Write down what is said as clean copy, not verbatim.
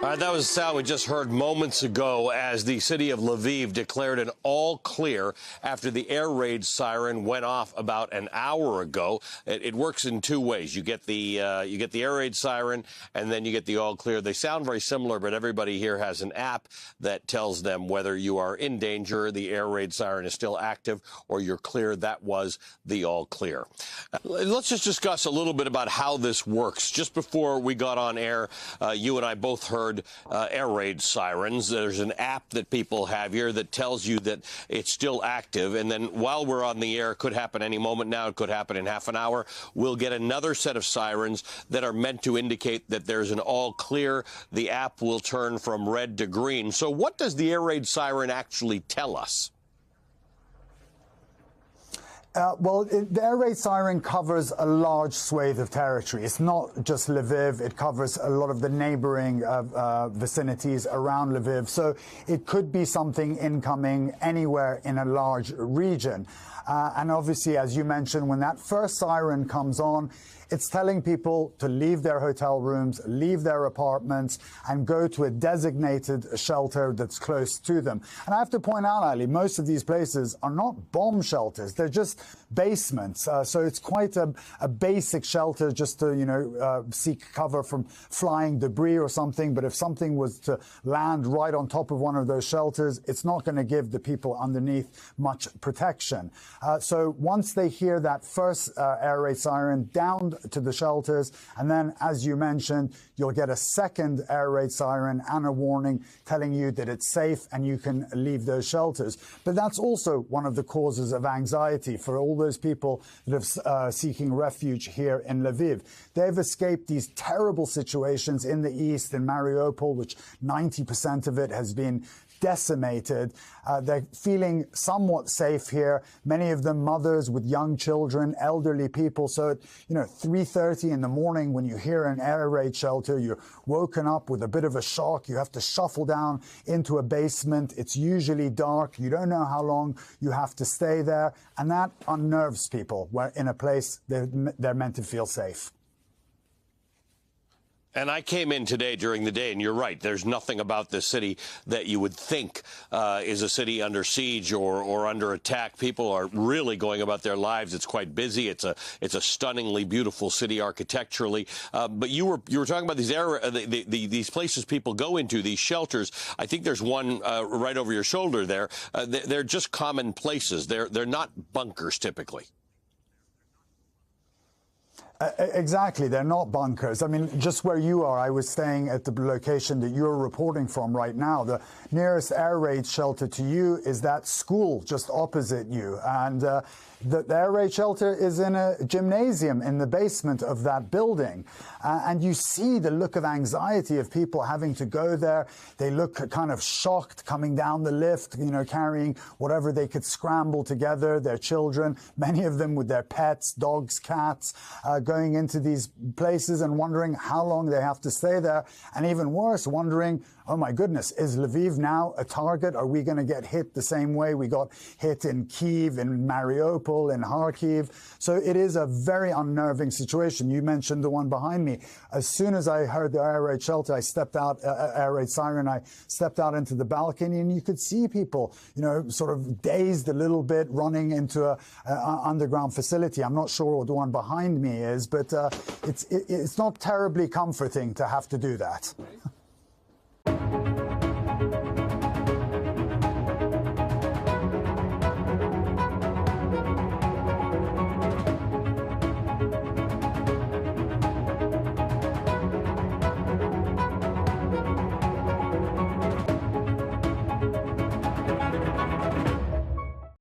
All right, that was the sound we just heard moments ago as the city of Lviv declared an all clear after the air raid siren went off about an hour ago. It works in two ways. You get the air raid siren, and then you get the all clear. They sound very similar, but everybody here has an app that tells them whether you are in danger, the air raid siren is still active, or you're clear. That was the all clear. Let's just discuss a little bit about how this works. Just before we got on air, you and I both heard air raid sirens. There's an app that people have here that tells you that it's still active. And then while we're on the air, it could happen any moment now, it could happen in half an hour, we'll get another set of sirens that are meant to indicate that there's an all clear. The app will turn from red to green. So what does the air raid siren actually tell us? The air raid siren covers a large swathe of territory. It's not just Lviv. It covers a lot of the neighboring vicinities around Lviv. So it could be something incoming anywhere in a large region. And obviously, as you mentioned, when that first siren comes on, it's telling people to leave their hotel rooms, leave their apartments, and go to a designated shelter that's close to them. And I have to point out, Ali, most of these places are not bomb shelters. They're just basements. So it's quite a basic shelter just to, seek cover from flying debris or something. But if something was to land right on top of one of those shelters, it's not going to give the people underneath much protection. So once they hear that first air raid siren, down to the shelters, and then, as you mentioned, you'll get a second air raid siren and a warning telling you that it's safe and you can leave those shelters. But that's also one of the causes of anxiety for all those people that are seeking refuge here in Lviv. They've escaped these terrible situations in the east, in Mariupol, which 90% of it has been decimated. They're feeling somewhat safe here. Many of them mothers with young children, elderly people. So at 3:30 in the morning, when you hear an air raid shelter, you're woken up with a bit of a shock. You have to shuffle down into a basement. It's usually dark. You don't know how long you have to stay there. And that unnerves people in a place they're meant to feel safe. And I came in today during the day, and you're right, there's nothing about this city that you would think is a city under siege or under attack. People are really going about their lives. It's quite busy. It's a stunningly beautiful city architecturally. But you were talking about these places people go into, these shelters. I think there's one right over your shoulder there. They're just common places. They're not bunkers typically. Exactly. They're not bunkers. I mean, just where you are, I was staying at the location that you're reporting from right now. The nearest air raid shelter to you is that school just opposite you. And the air raid shelter is in a gymnasium in the basement of that building. And you see the look of anxiety of people having to go there. They look kind of shocked coming down the lift, carrying whatever they could scramble together, their children, many of them with their pets, dogs, cats, going into these places and wondering how long they have to stay there. And even worse, wondering, oh my goodness, is Lviv now a target? Are we going to get hit the same way we got hit in Kyiv, in Mariupol, in Kharkiv? So it is a very unnerving situation. You mentioned the one behind me. As soon as I heard the air raid shelter, I stepped out, air raid siren, I stepped out into the balcony, and you could see people, sort of dazed a little bit, running into an underground facility. I'm not sure what the one behind me is, but it's not terribly comforting to have to do that.